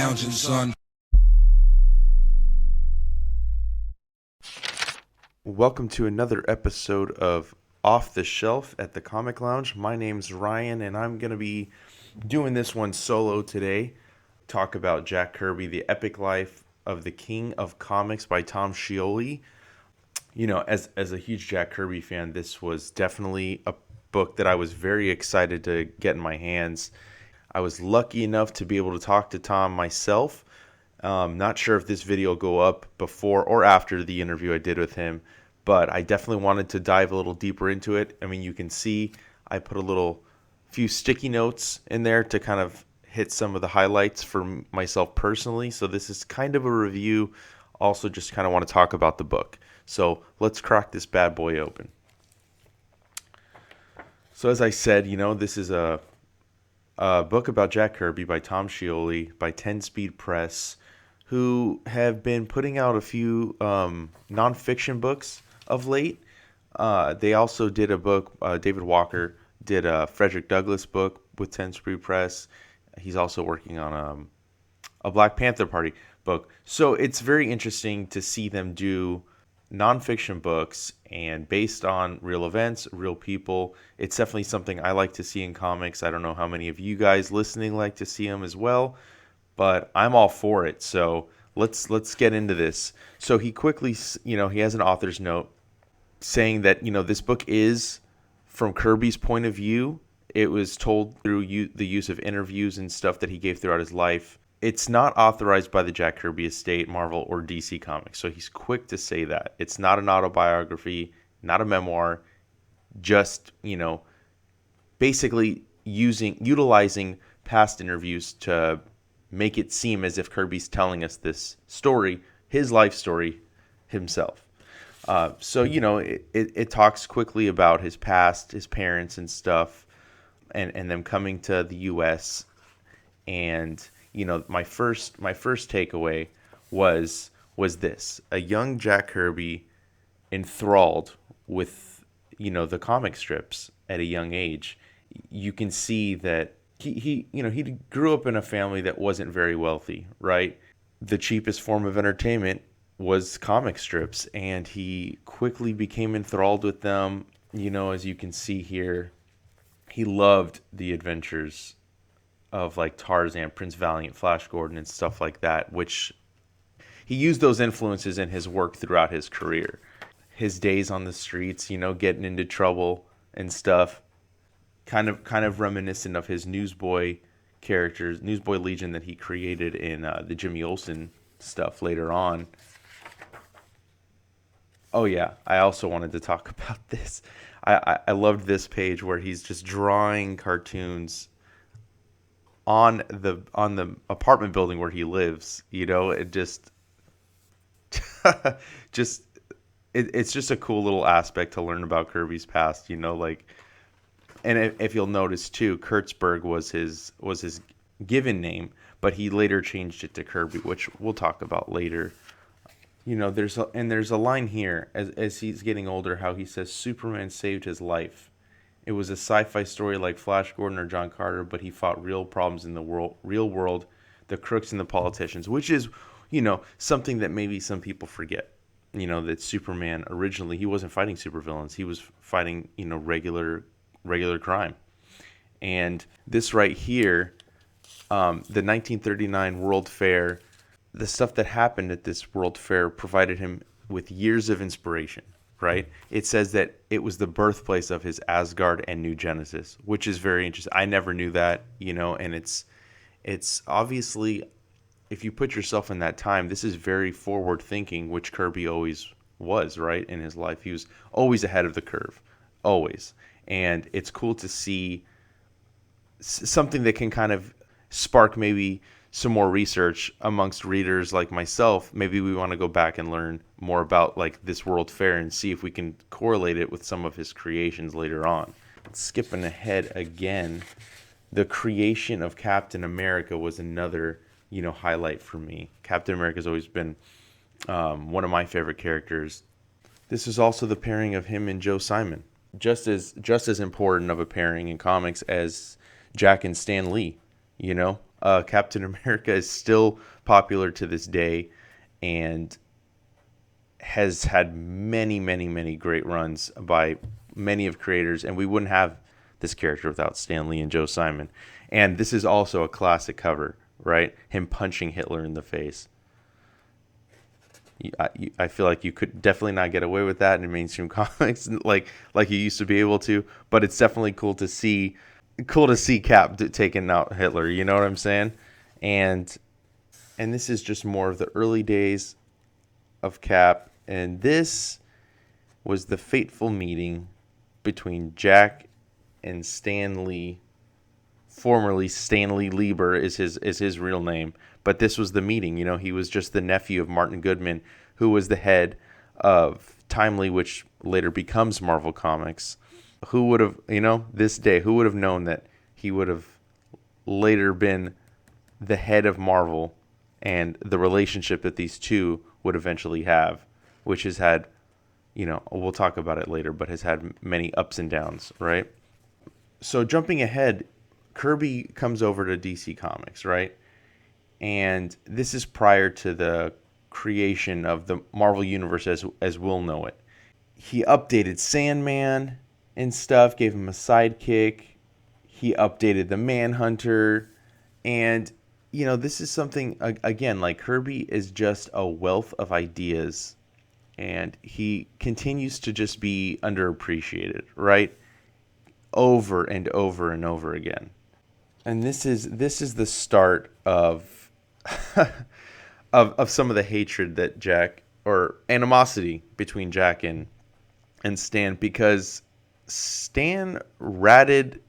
lounging, son. Welcome to another episode of Off the Shelf at the Comic Lounge. My name's Ryan, and I'm going to be doing this one solo today. Talk about Jack Kirby, The Epic Life of the King of Comics by Tom Scioli. You know, as a huge Jack Kirby fan, this was definitely a book that I was very excited to get in my hands. I was lucky enough to be able to talk to Tom myself. Not sure if this video will go up before or after the interview I did with him, but I definitely wanted to dive a little deeper into it. I mean, you can see I put few sticky notes in there to kind of hit some of the highlights for myself personally. So this is kind of a review. Also, just kind of want to talk about the book. So let's crack this bad boy open. So as I said, you know, this is a book about Jack Kirby by Tom Scioli by 10 Speed Press, who have been putting out a few nonfiction books of late. They also did a book, David Walker did a Frederick Douglass book with 10 Speed Press. He's also working on a Black Panther Party book. So it's very interesting to see them do nonfiction books and based on real events, real people. It's definitely something I like to see in comics. I don't know how many of you guys listening like to see them as well, but I'm all for it. So let's get into this. So he quickly, you know, he has an author's note saying that, you know, this book is from Kirby's point of view. It was told through the use of interviews and stuff that he gave throughout his life. It's not authorized by the Jack Kirby estate, Marvel, or DC Comics. So he's quick to say that. It's not an autobiography, not a memoir, just, you know, basically utilizing past interviews to make it seem as if Kirby's telling us this story, his life story himself. So, you know, it talks quickly about his past, his parents and stuff, and them coming to the U.S. And you know, my first takeaway was this: a young Jack Kirby enthralled with, you know, the comic strips at a young age. You can see that he grew up in a family that wasn't very wealthy, right? The cheapest form of entertainment was comic strips, and he quickly became enthralled with them. You know, as you can see here, he loved the adventures of like Tarzan, Prince Valiant, Flash Gordon, and stuff like that, which he used those influences in his work throughout his career. His days on the streets, you know, getting into trouble and stuff, kind of reminiscent of his Newsboy characters, Newsboy Legion that he created in the Jimmy Olsen stuff later on. Oh yeah, I also wanted to talk about this. I loved this page where he's just drawing cartoons on the apartment building where he lives. You know, it just it's just a cool little aspect to learn about Kirby's past, you know, like. And if you'll notice too, Kurtzberg was his given name, but he later changed it to Kirby, which we'll talk about later. You know, there's a line here as he's getting older, how he says Superman saved his life. It was a sci-fi story like Flash Gordon or John Carter, but he fought real problems in the real world, the crooks and the politicians, which is, you know, something that maybe some people forget. You know, that Superman originally, he wasn't fighting supervillains. He was fighting, you know, regular crime. And this right here, the 1939 World Fair, the stuff that happened at this World Fair provided him with years of inspiration. Right? It says that it was the birthplace of his Asgard and New Genesis, which is very interesting. I never knew that, you know, and it's obviously, if you put yourself in that time, this is very forward thinking, which Kirby always was, right? In his life, he was always ahead of the curve, always. And it's cool to see something that can kind of spark maybe some more research amongst readers like myself. Maybe we want to go back and learn more about like this World Fair and see if we can correlate it with some of his creations later on. Skipping ahead again, the creation of Captain America was another, you know, highlight for me. Captain America's always been one of my favorite characters. This is also the pairing of him and Joe Simon. Just as important of a pairing in comics as Jack and Stan Lee, you know? Captain America is still popular to this day and has had many, many, many great runs by many of creators, and we wouldn't have this character without Stan Lee and Joe Simon. And this is also a classic cover, right? Him punching Hitler in the face. I feel like you could definitely not get away with that in mainstream comics like you used to be able to, but it's definitely cool to see Cap taking out Hitler. You know what I'm saying? And this is just more of the early days of Cap, and this was the fateful meeting between Jack and Stan Lee. Formerly Stanley Lieber is his real name, but this was the meeting. You know, he was just the nephew of Martin Goodman, who was the head of Timely, which later becomes Marvel Comics. Who would have, this day, who would have known that he would have later been the head of Marvel, and the relationship that these two would eventually have, which has had, we'll talk about it later, but has had many ups and downs, right? So jumping ahead, Kirby comes over to DC Comics, right? And this is prior to the creation of the Marvel Universe as we'll know it. He updated Sandman and stuff, gave him a sidekick. He updated the Manhunter. And, this is something, again, like Kirby is just a wealth of ideas. And he continues to just be underappreciated, right? Over and over and over again. And this is the start of of some of the hatred that Jack, or animosity between Jack and Stan, because Stan ratted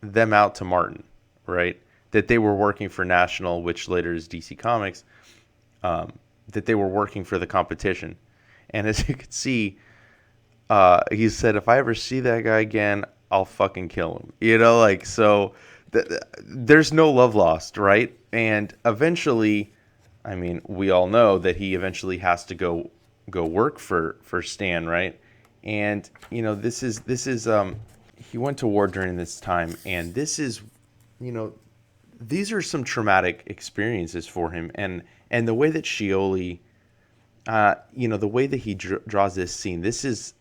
them out to Martin, right? That they were working for National, which later is DC Comics, that they were working for the competition. And as you can see, he said, if I ever see that guy again, I'll fucking kill him. So there's no love lost, right? And eventually, I mean, we all know that he eventually has to go work for Stan, right? And this is he went to war during this time, and this is, these are some traumatic experiences for him, and the way that Scioli, the way that he draws this scene, this is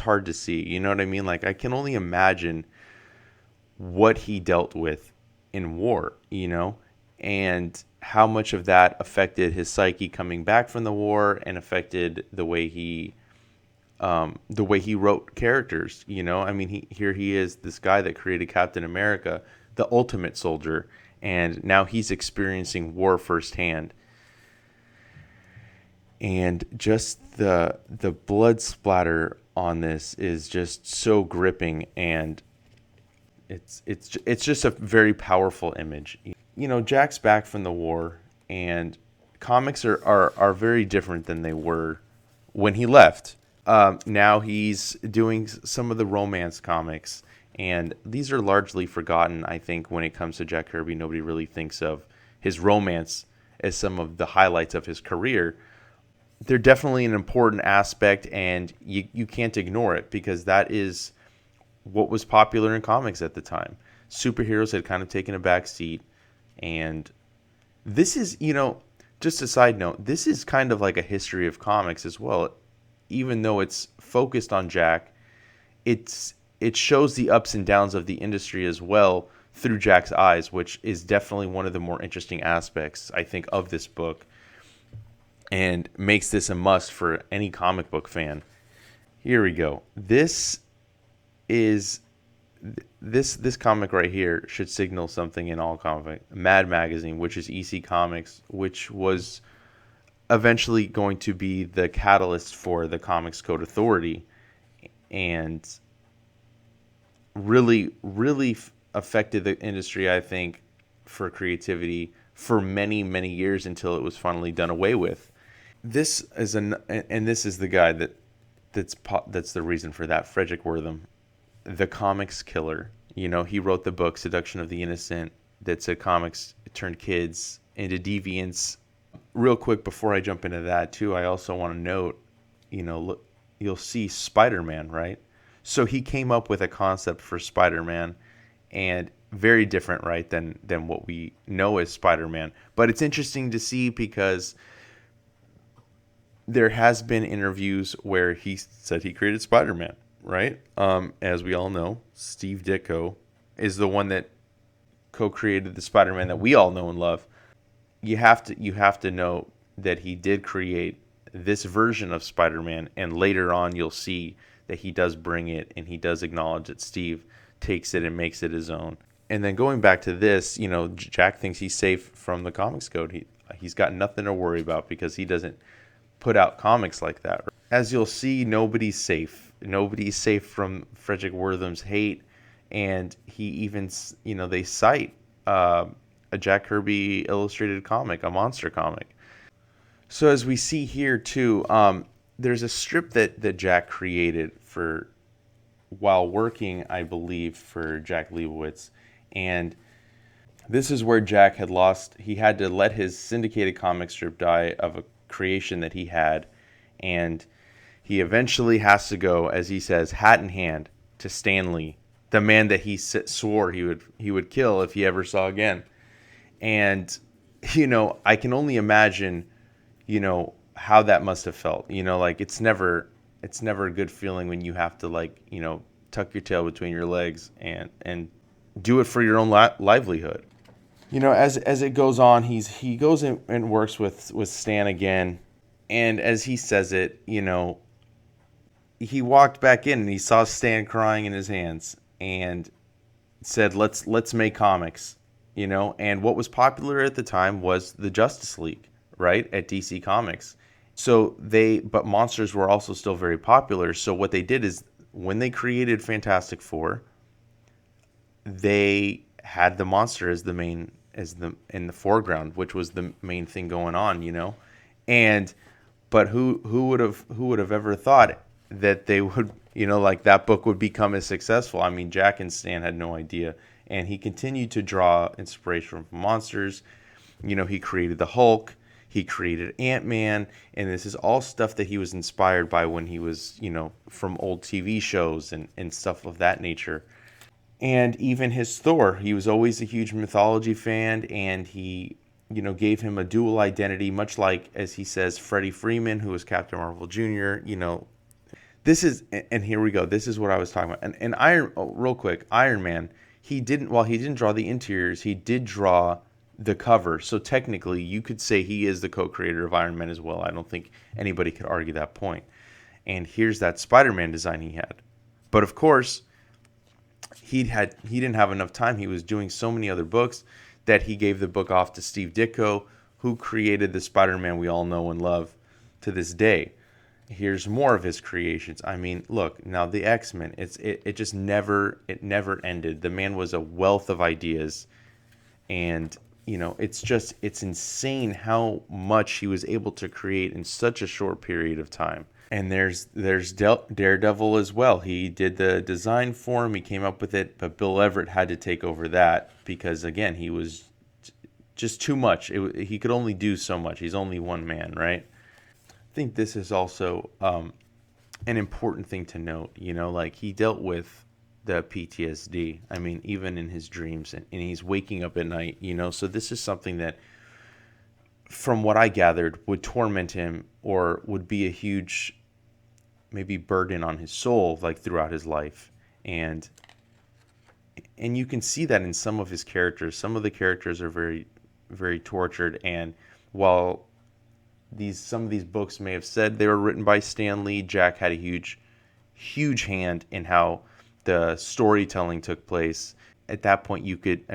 hard to see. You know what I mean? Like, I can only imagine what he dealt with in war, and how much of that affected his psyche coming back from the war, and affected the way he wrote characters. I mean, here he is, this guy that created Captain America, the ultimate soldier, and now he's experiencing war firsthand. And just the blood splatter on this is just so gripping, and it's just a very powerful image. Jack's back from the war, and comics are very different than they were when he left. Now he's doing some of the romance comics, and these are largely forgotten. I think when it comes to Jack Kirby, nobody really thinks of his romance as some of the highlights of his career. They're definitely an important aspect, and you can't ignore it, because that is what was popular in comics at the time. Superheroes had kind of taken a back seat, and this is, just a side note, this is kind of like a history of comics as well. Even though it's focused on Jack, it shows the ups and downs of the industry as well through Jack's eyes, which is definitely one of the more interesting aspects, I think, of this book, and makes this a must for any comic book fan. Here we go. This comic right here should signal something in all comic. Mad Magazine, which is EC Comics, which was eventually going to be the catalyst for the Comics Code Authority, and really affected the industry, I think, for creativity for many, many years, until it was finally done away with. This is this is the guy that's the reason for that. Frederick Wortham, the comics killer. He wrote the book Seduction of the Innocent, that said comics turned kids into deviants. Real quick before I jump into that too, I also want to note, look, you'll see SpiderMan, right? So he came up with a concept for SpiderMan, and very different, right, than what we know as Spider-Man. But it's interesting to see because there has been interviews where he said he created Spider-Man, right? As we all know, Steve Ditko is the one that co-created the Spider-Man that we all know and love. You have to know that he did create this version of Spider-Man, and later on you'll see that he does bring it and he does acknowledge that Steve takes it and makes it his own. And then going back to this, Jack thinks he's safe from the comics code. He's got nothing to worry about because he doesn't put out comics like that. As you'll see, nobody's safe. Nobody's safe from Frederick Wortham's hate, and he even, they cite a Jack Kirby illustrated comic, a monster comic. So as we see here too, there's a strip that Jack created for while working, I believe, for Jack Leibowitz, and this is where Jack he had to let his syndicated comic strip die of a creation that he had, and he eventually has to go, as he says, hat in hand to Stan Lee, the man that he swore he would kill if he ever saw again. And I can only imagine how that must have felt. Like it's never a good feeling when you have to tuck your tail between your legs and do it for your own livelihood. As it goes on, he goes in and works with Stan again, and as he says it, he walked back in and he saw Stan crying in his hands and said, "Let's make comics," And what was popular at the time was the Justice League, right, at DC Comics. But monsters were also still very popular. So what they did is when they created Fantastic Four, they had the monster as in the foreground, which was the main thing going on, but who would have ever thought that they would, that book would become as successful? I mean, Jack and Stan had no idea, and he continued to draw inspiration from monsters. He created the Hulk, he created Ant-Man, and this is all stuff that he was inspired by when he was, from old TV shows and stuff of that nature. And even his Thor, he was always a huge mythology fan, and he, gave him a dual identity, much like, as he says, Freddie Freeman, who was Captain Marvel Jr., This is, and here we go, this is what I was talking about. And real quick, Iron Man, while he didn't draw the interiors, he did draw the cover. So technically, you could say he is the co-creator of Iron Man as well. I don't think anybody could argue that point. And here's that Spider-Man design he had. But of course, he didn't have enough time. He was doing so many other books that he gave the book off to Steve Ditko, who created the Spider-Man we all know and love to this day. Here's more of his creations. I mean, look, now the X-Men, it just never ended. The man was a wealth of ideas, and it's insane how much he was able to create in such a short period of time. And there's Daredevil as well. He did the design for him. He came up with it, but Bill Everett had to take over that because, again, he was just too much. He could only do so much. He's only one man, right? I think this is also an important thing to note. He dealt with the PTSD. I mean, even in his dreams, and he's waking up at night, So this is something that, from what I gathered, would torment him or would be a huge maybe burden on his soul throughout his life. And you can see that in some of his characters. Some of the characters are very, very tortured, and while some of these books may have said they were written by Stan Lee, Jack had a huge hand in how the storytelling took place. At that point, you could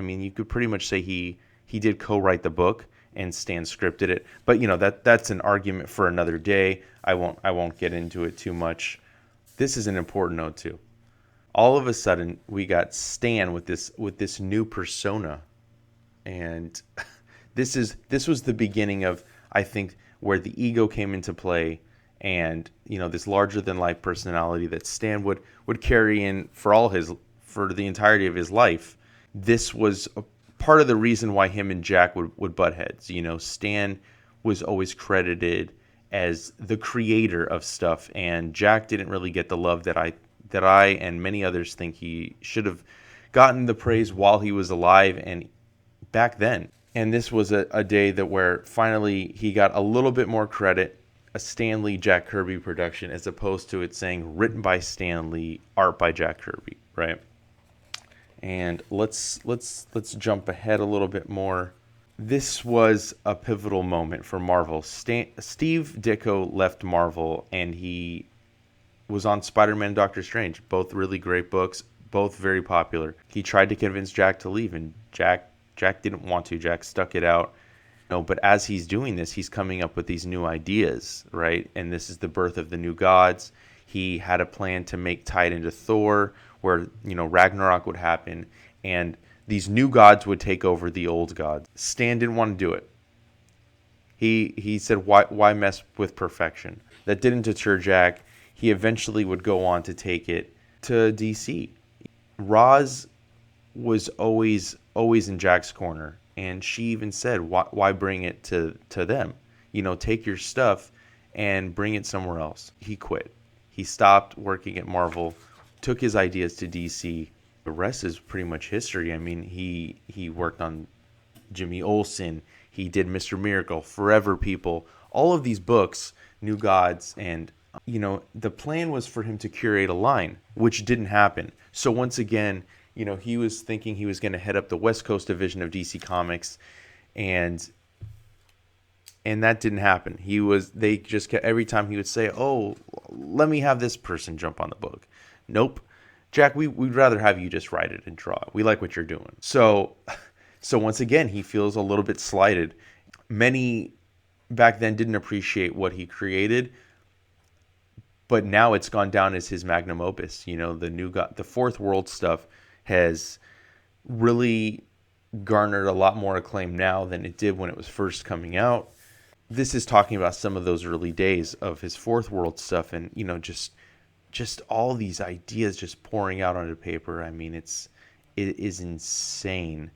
pretty much say he did co-write the book and Stan scripted it. But that's an argument for another day. I won't get into it too much. This is an important note too. All of a sudden, we got Stan with this new persona, and this was the beginning of, I think, where the ego came into play, and this larger than life personality that Stan would carry in for the entirety of his life. This was part of the reason why him and Jack would butt heads. Stan was always credited as the creator of stuff, and Jack didn't really get the love that I and many others think he should have gotten the praise while he was alive and back then. And this was a day that where finally he got a little bit more credit, a Stan Lee Jack Kirby production, as opposed to it saying written by Stan Lee, art by Jack Kirby, right? And let's jump ahead a little bit more. This was a pivotal moment for Marvel. Steve Ditko left Marvel and he was on Spider-Man and Doctor Strange, both really great books, both very popular. He tried to convince Jack to leave, and Jack didn't want to. Jack stuck it out. But as he's doing this, he's coming up with these new ideas, right? And this is the birth of the new gods. He had a plan to tie it into Thor, where Ragnarok would happen, and these new gods would take over the old gods. Stan didn't want to do it. He said, why mess with perfection? That didn't deter Jack. He eventually would go on to take it to DC. Roz was always in Jack's corner, and she even said, why bring it to them? Take your stuff and bring it somewhere else. He quit. He stopped working at Marvel, took his ideas to DC. The rest is pretty much history. I mean, he worked on Jimmy Olsen. He did Mr. Miracle, Forever People, all of these books, New Gods, and the plan was for him to curate a line, which didn't happen. So once again, he was thinking he was going to head up the West Coast division of DC Comics, and that didn't happen. They just kept, every time he would say, "Oh, let me have this person jump on the book." Nope. Jack, we'd rather have you just write it and draw it. We like what you're doing. So once again, he feels a little bit slighted. Many back then didn't appreciate what he created, but now it's gone down as his magnum opus. The Fourth World stuff has really garnered a lot more acclaim now than it did when it was first coming out. This is talking about some of those early days of his Fourth World stuff, and just all these ideas just pouring out onto paper. I mean, it is insane,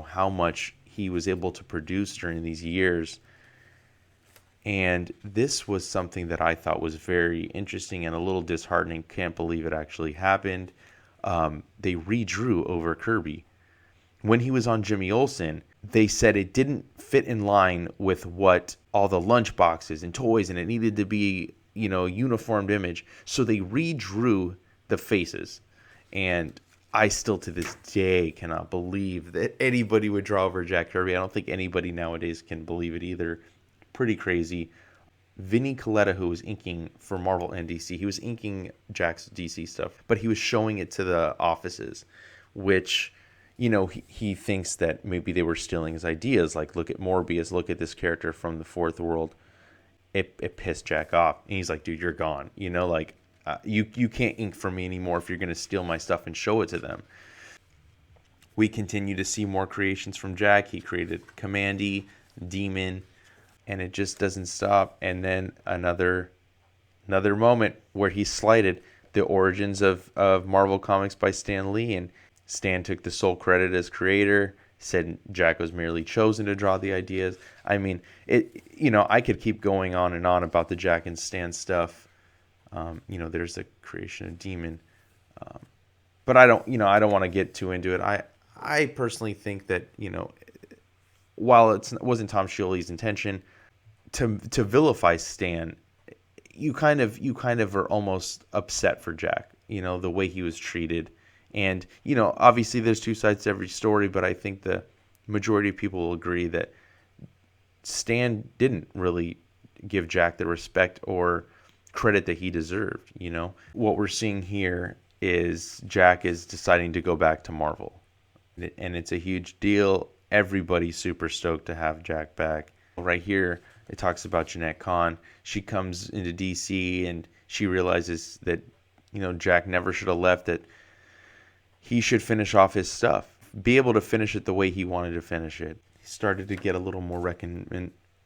how much he was able to produce during these years. And this was something that I thought was very interesting and a little disheartening. Can't believe it actually happened. They redrew over Kirby. When he was on Jimmy Olsen, they said it didn't fit in line with what all the lunch boxes and toys, and it needed to be, uniformed image. So they redrew the faces. And I still to this day cannot believe that anybody would draw over Jack Kirby. I don't think anybody nowadays can believe it either. Pretty crazy. Vinny Coletta, who was inking for Marvel and DC, he was inking Jack's DC stuff, but he was showing it to the offices, which, he thinks that maybe they were stealing his ideas. Like, look at Morbius, look at this character from the Fourth World. It pissed Jack off, and he's like, dude, you're gone. You can't ink for me anymore if you're going to steal my stuff and show it to them. We continue to see more creations from Jack. He created Commandy, Demon, and it just doesn't stop. And then another moment where he slighted the origins of Marvel Comics by Stan Lee, and Stan took the sole credit as creator, said Jack was merely chosen to draw the ideas. I mean, I could keep going on and on about the Jack and Stan stuff. There's the creation of Demon, but I don't want to get too into it. I personally think that, while it wasn't Tom Scioli's intention to vilify Stan, you kind of are almost upset for Jack, the way he was treated. And, obviously there's two sides to every story, but I think the majority of people will agree that Stan didn't really give Jack the respect or credit that he deserved. What we're seeing here is Jack is deciding to go back to Marvel, and it's a huge deal. Everybody's super stoked to have Jack back. Right here, it talks about Jeanette Kahn. She comes into DC and she realizes that, Jack never should have left, that he should finish off his stuff, be able to finish it the way he wanted to finish it. He started to get a little more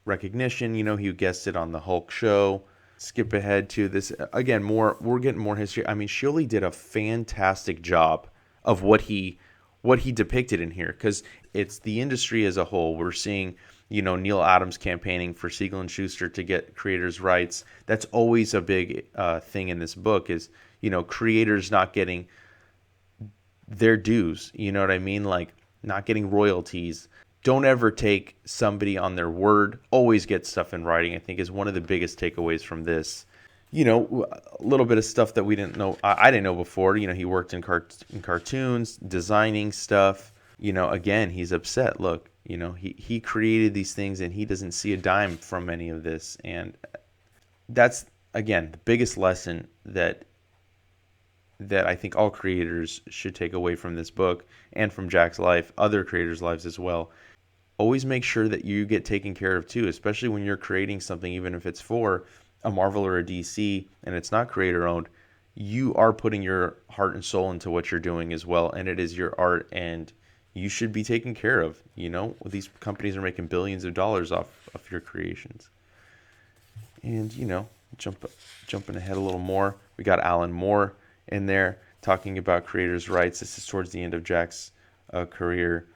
recognition. He guested on the Hulk show. Skip ahead to this again. We're getting more history. I mean, Scioli did a fantastic job of what he depicted in here, because it's the industry as a whole. We're seeing, Neil Adams campaigning for Siegel and Schuster to get creators' rights. That's always a big thing in this book is, creators not getting their dues. You know what I mean? Like not getting royalties. Don't ever take somebody on their word. Always get stuff in writing, I think, is one of the biggest takeaways from this. A little bit of stuff that we didn't know. I didn't know before. He worked in cartoons, designing stuff. Again, he's upset. Look, he created these things and he doesn't see a dime from any of this. And that's, again, the biggest lesson that I think all creators should take away from this book and from Jack's life, other creators' lives as well. Always make sure that you get taken care of too, especially when you're creating something, even if it's for a Marvel or a DC and it's not creator owned. You are putting your heart and soul into what you're doing as well, and it is your art, and you should be taken care of. These companies are making billions of dollars off of your creations. And jumping ahead a little more, we got Alan Moore in there talking about creators' rights. This is towards the end of Jack's career.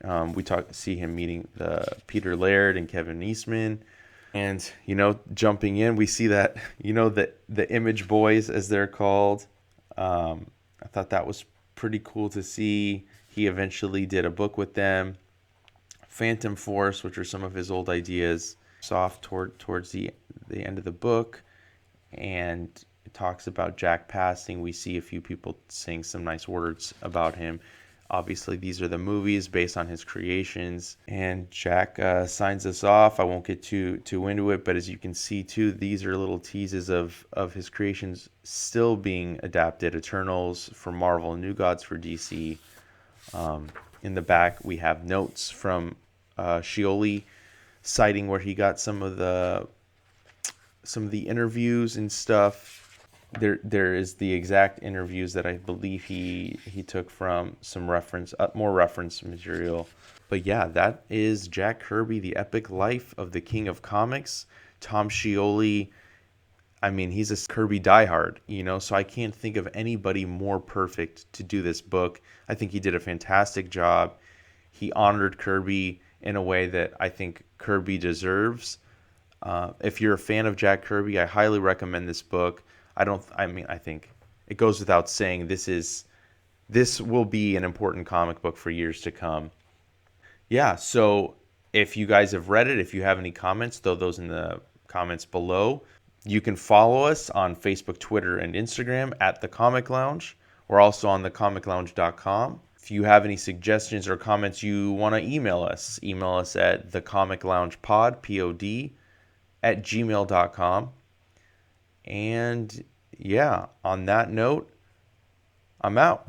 We see him meeting Peter Laird and Kevin Eastman. And, jumping in, we see that, the Image Boys, as they're called. I thought that was pretty cool to see. He eventually did a book with them. Phantom Force, which are some of his old ideas, soft towards the end of the book. And it talks about Jack passing. We see a few people saying some nice words about him. Obviously, these are the movies based on his creations. And Jack signs us off. I won't get too into it, but as you can see, too, these are little teases of his creations still being adapted. Eternals for Marvel, New Gods for DC. In the back, we have notes from Scioli, citing where he got some of the interviews and stuff. There is the exact interviews that I believe he took from some more reference material. But yeah, that is Jack Kirby, The Epic Life of the King of Comics. Tom Scioli, I mean, he's a Kirby diehard, so I can't think of anybody more perfect to do this book. I think he did a fantastic job. He honored Kirby in a way that I think Kirby deserves. If you're a fan of Jack Kirby, I highly recommend this book. I think it goes without saying this will be an important comic book for years to come. Yeah, so if you guys have read it, if you have any comments, throw those in the comments below. You can follow us on Facebook, Twitter, and Instagram at The Comic Lounge. We're also on thecomiclounge.com. If you have any suggestions or comments you want to email us at thecomicloungepod, P-O-D, at gmail.com. And yeah, on that note, I'm out.